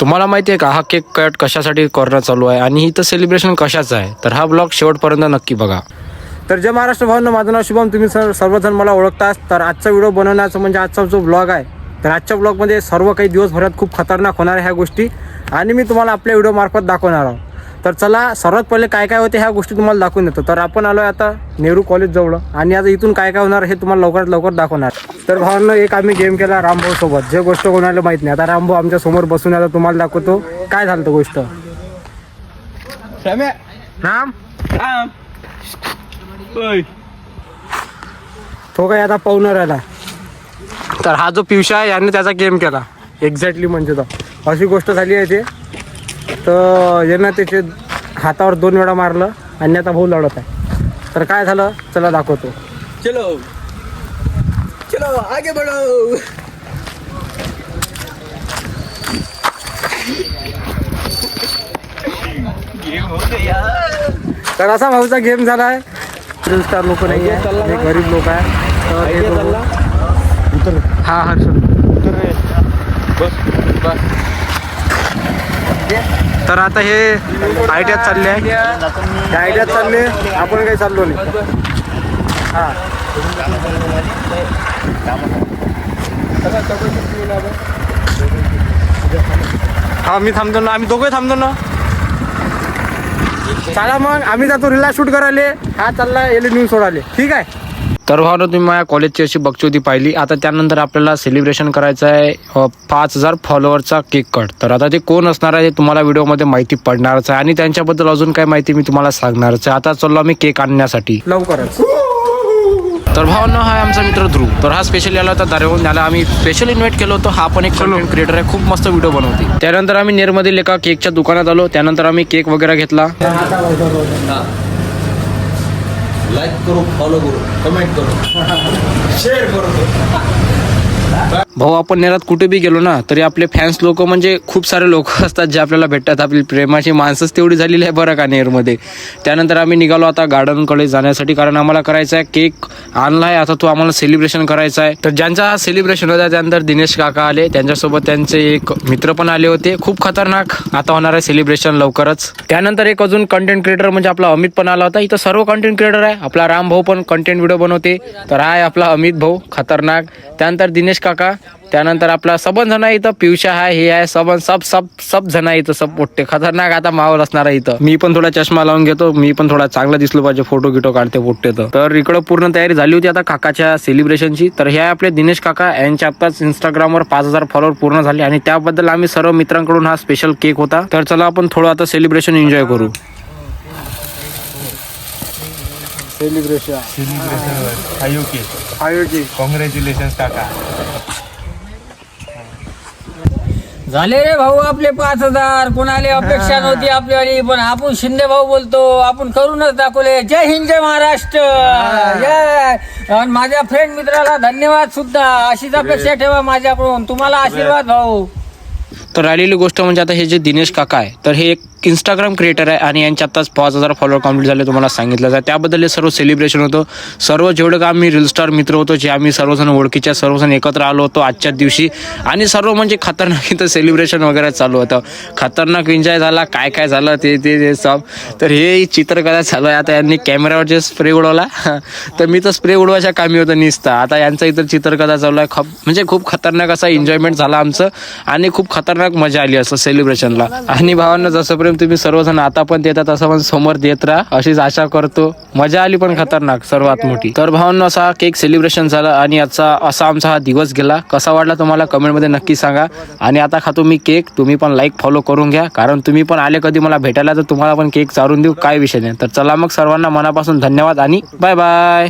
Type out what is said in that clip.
तुम्हाला माहिती आहे का हा केक कट कशासाठी करणं चालू आहे आणि इथं सेलिब्रेशन कशाचं आहे, तर हा ब्लॉग शेवटपर्यंत नक्की बघा. तर जय महाराष्ट्र भावांनो, माझं नाव शुभम, तुम्ही सर्वजण मला ओळखताच. तर आजचा व्हिडिओ बनवण्याचं म्हणजे आजचा जो ब्लॉग आहे, तर आजच्या ब्लॉगमध्ये सर्व काही दिवसभरात खूप खतरनाक होणार आहे ह्या गोष्टी आणि मी तुम्हाला आपल्या व्हिडिओमार्फत दाखवणार आहोत. तर चला सर्वात पहिले काय काय होते ह्या गोष्टी तुम्हाला दाखवून देतो. तर आपण आलो आहे आता नेहरू कॉलेज जवळ आणि आता इथून काय काय होणार हे तुम्हाला लवकरात लवकर दाखवणार. तर भावांनो, एक आम्ही गेम केला रामभाऊ सोबत, जे गोष्ट कोणाला माहीत नाही. आता रामभाऊ आमच्या समोर बसून आता तुम्हाला दाखवतो काय झालं गोष्ट. राम तो काय आता पाहुणा राहिला. तर हा जो पिवशा आहे याने त्याचा गेम केला एक्झॅक्टली, म्हणजे तर अशी गोष्ट झाली आहे ते. तर यानं त्याचे हातावर 2 वेळा मारलं आणि आता भाऊ लढत आहे. तर काय झालं चला दाखवतो. चलो चलो आगे बढ़ो. तर असा भाऊचा गेम झाला आहे. 3 स्टार लोक नाही आहे, हे गरीब लोक आहे. तर हे दोघं- हा हर्षद तर आता हे आयडियात चालले आहे, त्या आयडियात चालले, आपण काही चाललो नाही. हा मी थांबतो ना, आम्ही दोघे थांबतो ना. चला मग आम्ही जातो रीला शूट करायला, हा चालला एल न्यूज सोडाले. ठीक आहे. तर भावना, तुम्ही माझ्या कॉलेजची अशी बकचोदी पाहिली. आता त्यानंतर आपल्याला सेलिब्रेशन करायचं आहे 5000 फॉलोअरचा केक कट. तर आता ते कोण असणार आहे ते तुम्हाला व्हिडिओमध्ये माहिती पडणारच आहे आणि त्यांच्याबद्दल अजून काय माहिती मी तुम्हाला सांगणारच आहे. आता चाललो आम्ही केक आणण्यासाठी लवकरच. तर भावना, हा आमचा मित्र ध्रुव. तर हा स्पेशली आला होता दारेहून, त्याला आम्ही स्पेशल इन्व्हाइट केलं होतं. हा पण एक कंटेंट क्रिएटर आहे, खूप मस्त व्हिडिओ बनवते. त्यानंतर आम्ही नेरमधील एका केकच्या दुकानात आलो. त्यानंतर आम्ही केक वगैरे घेतला. लाइक करो, फॉलो करो, कमेंट करो, शेअर करो. भाऊ, आपण नेरात कुठे बी गेलो ना तरी आपले फॅन्स लोक म्हणजे खूप सारे लोक असतात जे आपल्याला भेटतात. आपली प्रेमाची माणसंच तेवढी झालेली आहे बरं का नेरमध्ये. त्यानंतर आम्ही निघालो आता गार्डनकडे जाण्यासाठी, कारण आम्हाला करायचा आहे केक आणला आहे आता, तो आम्हाला सेलिब्रेशन करायचा आहे. तर ज्यांचा हा सेलिब्रेशन होता त्यानंतर दिनेश काका आले, त्यांच्यासोबत त्यांचे एक मित्र पण आले होते. खूप खतरनाक आता होणार आहे सेलिब्रेशन लवकरच. त्यानंतर एक अजून कंटेंट क्रिएटर म्हणजे आपला अमित पण आला होता. इथं सर्व कंटेंट क्रिएटर आहे. आपला राम भाऊ पण कंटेंट व्हिडिओ बनवते. तर हा आहे आपला अमित भाऊ खतरनाक. त्यानंतर दिनेश काका, त्यानंतर आपला सबन जण आहे इथं, पिवशा आहे, हे आहे सबन, सब जण आहे इथं, सब मोठे खतरनाक आता माहोल असणार आहे इथं. मी पण थोडा चष्मा लावून घेतो, मी पण थोडा चांगला दिसलो पाहिजे, फोटो गिटो काढते पोट्टे. तर इकडं पूर्ण तयारी झाली होती आता काकाच्या सेलिब्रेशनची. तर हे आहे आपले दिनेश काका, यांच्या आत्ताच इंस्टाग्रामवर 5000 फॉलोअर पूर्ण झाले आणि त्याबद्दल आम्ही सर्व मित्रांकडून हा स्पेशल केक होता. तर चला आपण थोडं आता सेलिब्रेशन एन्जॉय करू. सेलिब्रेशन कॉंग्रॅच्युलेशन काका. झाले रे भाऊ आपले 5000. कोणाला अपेक्षा नव्हती आपल्यावाली, पण आपण शिंदे भाऊ बोलतो, आपण करूनच दाखवले. जय हिंद, जय महाराष्ट्र, जय. आणि माझ्या फ्रेंड मित्राला धन्यवाद सुद्धा. अशीच अपेक्षा ठेवा माझ्याकडून, तुम्हाला आशीर्वाद भाऊ. तर राहिलेली गोष्ट म्हणजे आता हे जे दिनेश काका आहे, तर हे एक इंस्टाग्राम क्रिएटर आहे आणि यांच्या आत्ताच 5000 फॉलोअर कंप्लीट झाले तुम्हाला सांगितलं जातं. त्याबद्दल हे सर्व सेलिब्रेशन होतं. सर्व जेवढं का आम्ही रील स्टार मित्र होतो, जे आम्ही सर्वजण ओळखीच्या सर्वजण एकत्र आलो होतो आजच्याच दिवशी आणि सर्व म्हणजे खतरनाक इथं सेलिब्रेशन वगैरे चालू होतं. खतरनाक एन्जॉय झाला, काय काय झालं ते सब. तर हे चित्रकला चालू आहे. आता यांनी कॅमेऱ्यावर जे स्प्रे उडवला तर मी तर स्प्रे उडवायच्या कामी होतं निसता. आता यांचा इथं चित्रकला चालू आहे. म्हणजे खूप खतरनाक असा एन्जॉयमेंट झाला आमचं आणि खूप खतरनाक मजा आली असं सेलिब्रेशनला. आणि भावांना जसं प्रेम तुम्ही सर्वजण आता पण देतात असं पण समोर देत राहा, अशीच आशा करतो. मजा आली पण खतरनाक सर्वात मोठी. तर भावांनो, असा केक सेलिब्रेशन झालं आणि असा आमचा हा दिवस गेला. कसा वाटला तुम्हाला कमेंटमध्ये नक्की सांगा. आणि आता खातो मी केक, तुम्ही पण लाईक फॉलो करून घ्या, कारण तुम्ही पण आले कधी मला भेटायला तर तुम्हाला पण केक चारून देऊ, काय विषय नाही. तर चला मग सर्वांना मनापासून धन्यवाद आणि बाय बाय.